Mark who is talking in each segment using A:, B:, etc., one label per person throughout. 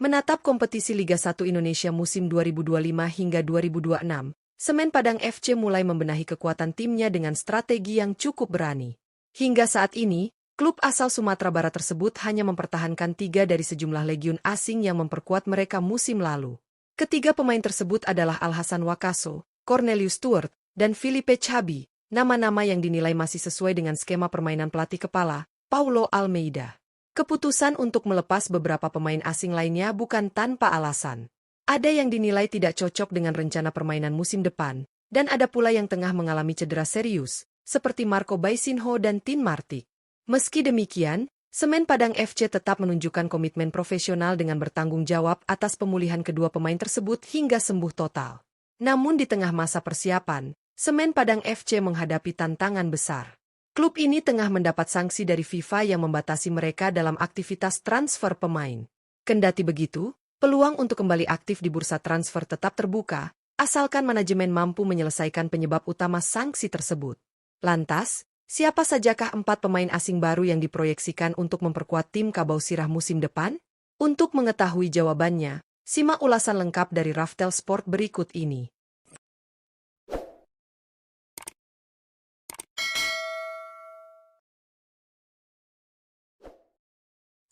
A: Menatap kompetisi Liga 1 Indonesia musim 2025 hingga 2026, Semen Padang FC mulai membenahi kekuatan timnya dengan strategi yang cukup berani. Hingga saat ini, klub asal Sumatera Barat tersebut hanya mempertahankan 3 dari sejumlah legiun asing yang memperkuat mereka musim lalu. Ketiga pemain tersebut adalah Alhasan Wakaso, Cornelius Stuart, dan Filipe Chabi, nama-nama yang dinilai masih sesuai dengan skema permainan pelatih kepala, Paulo Almeida. Keputusan untuk melepas beberapa pemain asing lainnya bukan tanpa alasan. Ada yang dinilai tidak cocok dengan rencana permainan musim depan, dan ada pula yang tengah mengalami cedera serius, seperti Marco Baisinho dan Tin Martik. Meski demikian, Semen Padang FC tetap menunjukkan komitmen profesional dengan bertanggung jawab atas pemulihan kedua pemain tersebut hingga sembuh total. Namun di tengah masa persiapan, Semen Padang FC menghadapi tantangan besar. Klub ini tengah mendapat sanksi dari FIFA yang membatasi mereka dalam aktivitas transfer pemain. Kendati begitu, peluang untuk kembali aktif di bursa transfer tetap terbuka, asalkan manajemen mampu menyelesaikan penyebab utama sanksi tersebut. Lantas, siapa sajakah 4 pemain asing baru yang diproyeksikan untuk memperkuat tim Kabau Sirah musim depan? Untuk mengetahui jawabannya, simak ulasan lengkap dari Raftel Sport berikut ini.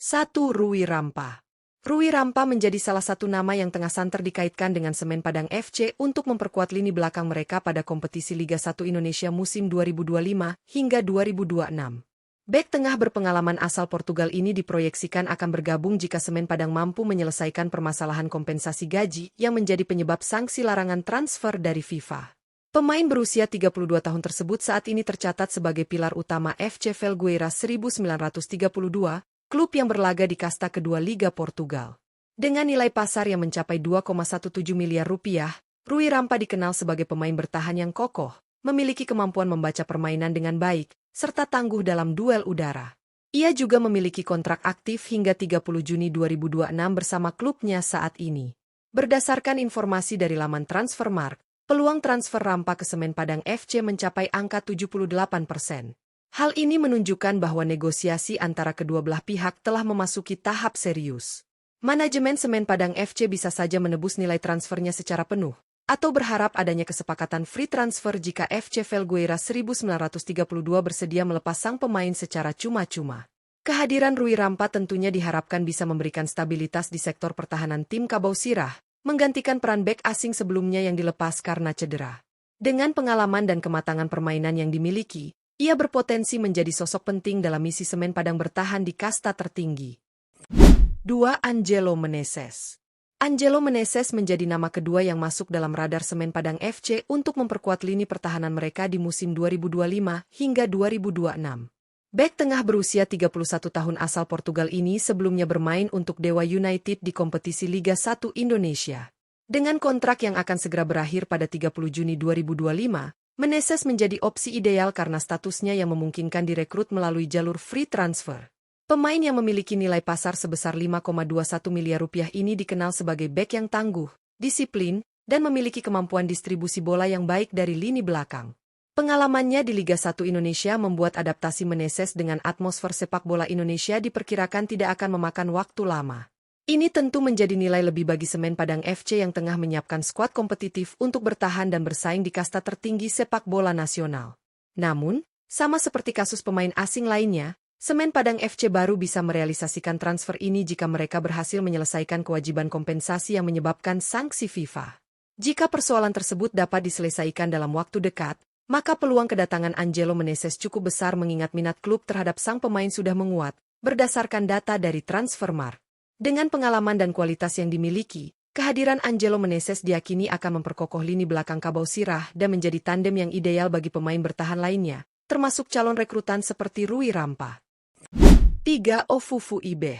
A: 1. Rui Rampa. Rui Rampa menjadi salah satu nama yang tengah santer dikaitkan dengan Semen Padang FC untuk memperkuat lini belakang mereka pada kompetisi Liga 1 Indonesia musim 2025 hingga 2026. Bek tengah berpengalaman asal Portugal ini diproyeksikan akan bergabung jika Semen Padang mampu menyelesaikan permasalahan kompensasi gaji yang menjadi penyebab sanksi larangan transfer dari FIFA. Pemain berusia 32 tahun tersebut saat ini tercatat sebagai pilar utama FC Felgueiras 1932, klub yang berlaga di kasta kedua Liga Portugal. Dengan nilai pasar yang mencapai 2,17 miliar rupiah, Rui Rampa dikenal sebagai pemain bertahan yang kokoh, memiliki kemampuan membaca permainan dengan baik, serta tangguh dalam duel udara. Ia juga memiliki kontrak aktif hingga 30 Juni 2026 bersama klubnya saat ini. Berdasarkan informasi dari laman Transfermarkt, peluang transfer Rampa ke Semen Padang FC mencapai angka 78%. Hal ini menunjukkan bahwa negosiasi antara kedua belah pihak telah memasuki tahap serius. Manajemen Semen Padang FC bisa saja menebus nilai transfernya secara penuh, atau berharap adanya kesepakatan free transfer jika FC Felgueiras 1932 bersedia melepas sang pemain secara cuma-cuma. Kehadiran Rui Rampa tentunya diharapkan bisa memberikan stabilitas di sektor pertahanan tim Kabau Sirah, menggantikan peran bek asing sebelumnya yang dilepas karena cedera. Dengan pengalaman dan kematangan permainan yang dimiliki, ia berpotensi menjadi sosok penting dalam misi Semen Padang bertahan di kasta tertinggi. 2. Angelo Meneses. Angelo Meneses menjadi nama kedua yang masuk dalam radar Semen Padang FC untuk memperkuat lini pertahanan mereka di musim 2025 hingga 2026. Bek tengah berusia 31 tahun asal Portugal ini sebelumnya bermain untuk Dewa United di kompetisi Liga 1 Indonesia. Dengan kontrak yang akan segera berakhir pada 30 Juni 2025, Meneses menjadi opsi ideal karena statusnya yang memungkinkan direkrut melalui jalur free transfer. Pemain yang memiliki nilai pasar sebesar 5,21 miliar rupiah ini dikenal sebagai bek yang tangguh, disiplin, dan memiliki kemampuan distribusi bola yang baik dari lini belakang. Pengalamannya di Liga 1 Indonesia membuat adaptasi Meneses dengan atmosfer sepak bola Indonesia diperkirakan tidak akan memakan waktu lama. Ini tentu menjadi nilai lebih bagi Semen Padang FC yang tengah menyiapkan skuad kompetitif untuk bertahan dan bersaing di kasta tertinggi sepak bola nasional. Namun, sama seperti kasus pemain asing lainnya, Semen Padang FC baru bisa merealisasikan transfer ini jika mereka berhasil menyelesaikan kewajiban kompensasi yang menyebabkan sanksi FIFA. Jika persoalan tersebut dapat diselesaikan dalam waktu dekat, maka peluang kedatangan Angelo Meneses cukup besar mengingat minat klub terhadap sang pemain sudah menguat, berdasarkan data dari Transfermarkt. Dengan pengalaman dan kualitas yang dimiliki, kehadiran Angelo Meneses diyakini akan memperkokoh lini belakang Kabau Sirah dan menjadi tandem yang ideal bagi pemain bertahan lainnya, termasuk calon rekrutan seperti Rui Rampa. 3. Ofufu Ibeh.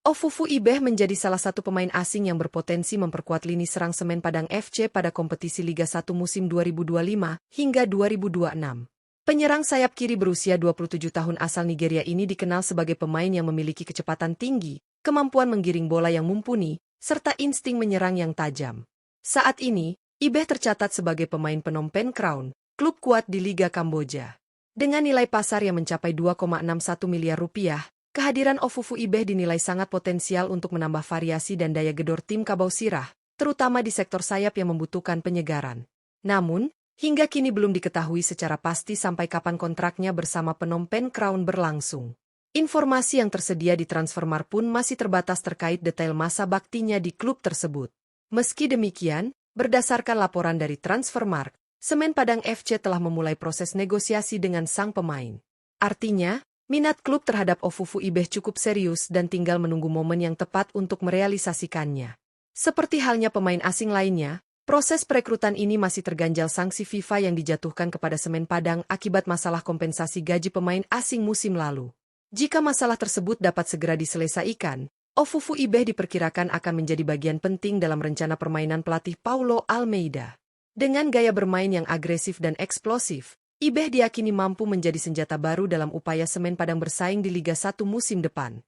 A: Ofufu Ibeh menjadi salah satu pemain asing yang berpotensi memperkuat lini serang Semen Padang FC pada kompetisi Liga 1 musim 2025 hingga 2026. Penyerang sayap kiri berusia 27 tahun asal Nigeria ini dikenal sebagai pemain yang memiliki kecepatan tinggi, kemampuan menggiring bola yang mumpuni, serta insting menyerang yang tajam. Saat ini, Ibeh tercatat sebagai pemain Phnom Penh Crown, klub kuat di Liga Kamboja. Dengan nilai pasar yang mencapai 2,61 miliar rupiah, Kehadiran Ofufu Ibeh dinilai sangat potensial untuk menambah variasi dan daya gedor tim Kabau Sirah, terutama di sektor sayap yang membutuhkan penyegaran. Namun, hingga kini belum diketahui secara pasti sampai kapan kontraknya bersama Phnom Penh Crown berlangsung. Informasi yang tersedia di Transfermarkt pun masih terbatas terkait detail masa baktinya di klub tersebut. Meski demikian, berdasarkan laporan dari Transfermarkt, Semen Padang FC telah memulai proses negosiasi dengan sang pemain. Artinya, minat klub terhadap Ofufu Ibeh cukup serius dan tinggal menunggu momen yang tepat untuk merealisasikannya. Seperti halnya pemain asing lainnya, proses perekrutan ini masih terganjal sanksi FIFA yang dijatuhkan kepada Semen Padang akibat masalah kompensasi gaji pemain asing musim lalu. Jika masalah tersebut dapat segera diselesaikan, Ofufu Ibeh diperkirakan akan menjadi bagian penting dalam rencana permainan pelatih Paulo Almeida. Dengan gaya bermain yang agresif dan eksplosif, Ibeh diyakini mampu menjadi senjata baru dalam upaya Semen Padang bersaing di Liga 1 musim depan.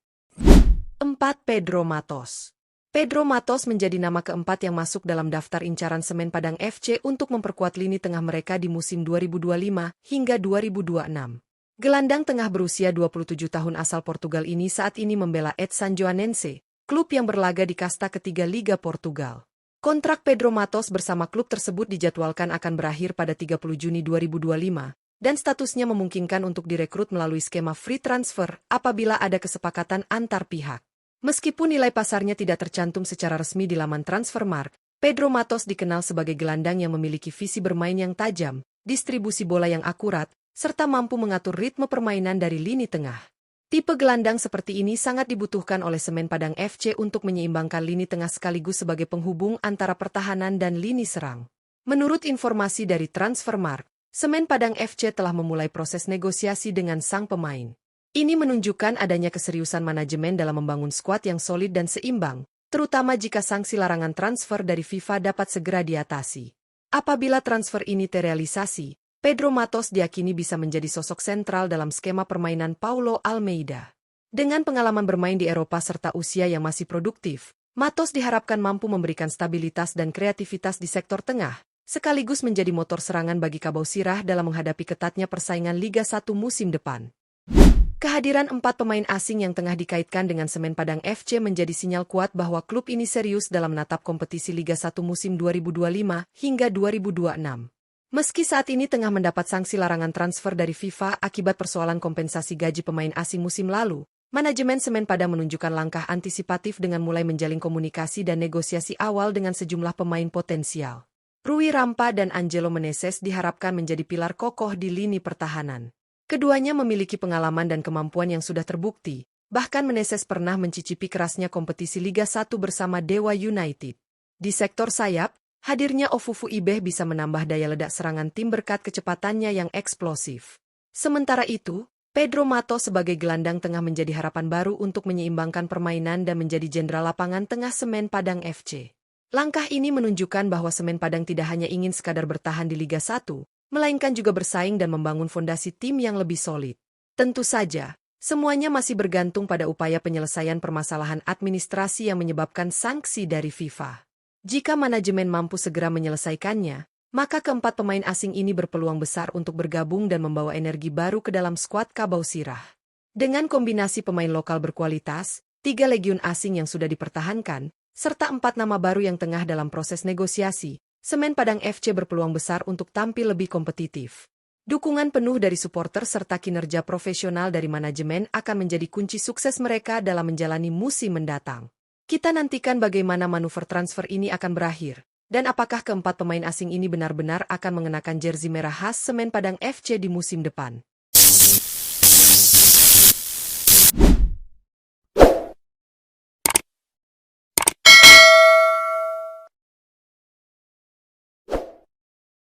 A: 4. Pedro Matos. Pedro Matos menjadi nama keempat yang masuk dalam daftar incaran Semen Padang FC untuk memperkuat lini tengah mereka di musim 2025 hingga 2026. Gelandang tengah berusia 27 tahun asal Portugal ini saat ini membela Edson Joanense, klub yang berlaga di kasta ketiga Liga Portugal. Kontrak Pedro Matos bersama klub tersebut dijadwalkan akan berakhir pada 30 Juni 2025, dan statusnya memungkinkan untuk direkrut melalui skema free transfer apabila ada kesepakatan antar pihak. Meskipun nilai pasarnya tidak tercantum secara resmi di laman Transfermarkt, Pedro Matos dikenal sebagai gelandang yang memiliki visi bermain yang tajam, distribusi bola yang akurat, serta mampu mengatur ritme permainan dari lini tengah. Tipe gelandang seperti ini sangat dibutuhkan oleh Semen Padang FC untuk menyeimbangkan lini tengah sekaligus sebagai penghubung antara pertahanan dan lini serang. Menurut informasi dari Transfermarkt, Semen Padang FC telah memulai proses negosiasi dengan sang pemain. Ini menunjukkan adanya keseriusan manajemen dalam membangun skuad yang solid dan seimbang, terutama jika sanksi larangan transfer dari FIFA dapat segera diatasi. Apabila transfer ini terrealisasi, Pedro Matos diyakini bisa menjadi sosok sentral dalam skema permainan Paulo Almeida. Dengan pengalaman bermain di Eropa serta usia yang masih produktif, Matos diharapkan mampu memberikan stabilitas dan kreativitas di sektor tengah, sekaligus menjadi motor serangan bagi Kabau Sirah dalam menghadapi ketatnya persaingan Liga 1 musim depan. Kehadiran 4 pemain asing yang tengah dikaitkan dengan Semen Padang FC menjadi sinyal kuat bahwa klub ini serius dalam menatap kompetisi Liga 1 musim 2025 hingga 2026. Meski saat ini tengah mendapat sanksi larangan transfer dari FIFA akibat persoalan kompensasi gaji pemain asing musim lalu, manajemen Semen Padang menunjukkan langkah antisipatif dengan mulai menjalin komunikasi dan negosiasi awal dengan sejumlah pemain potensial. Rui Rampa dan Angelo Meneses diharapkan menjadi pilar kokoh di lini pertahanan. Keduanya memiliki pengalaman dan kemampuan yang sudah terbukti, bahkan Meneses pernah mencicipi kerasnya kompetisi Liga 1 bersama Dewa United. Di sektor sayap, hadirnya Ofufu Ibeh bisa menambah daya ledak serangan tim berkat kecepatannya yang eksplosif. Sementara itu, Pedro Matos sebagai gelandang tengah menjadi harapan baru untuk menyeimbangkan permainan dan menjadi jenderal lapangan tengah Semen Padang FC. Langkah ini menunjukkan bahwa Semen Padang tidak hanya ingin sekadar bertahan di Liga 1, melainkan juga bersaing dan membangun fondasi tim yang lebih solid. Tentu saja, semuanya masih bergantung pada upaya penyelesaian permasalahan administrasi yang menyebabkan sanksi dari FIFA. Jika manajemen mampu segera menyelesaikannya, maka keempat pemain asing ini berpeluang besar untuk bergabung dan membawa energi baru ke dalam skuad Kabau Sirah. Dengan kombinasi pemain lokal berkualitas, 3 legiun asing yang sudah dipertahankan, serta 4 nama baru yang tengah dalam proses negosiasi, Semen Padang FC berpeluang besar untuk tampil lebih kompetitif. Dukungan penuh dari supporter serta kinerja profesional dari manajemen akan menjadi kunci sukses mereka dalam menjalani musim mendatang. Kita nantikan bagaimana manuver transfer ini akan berakhir, dan apakah keempat pemain asing ini benar-benar akan mengenakan jersey merah khas Semen Padang FC di musim depan.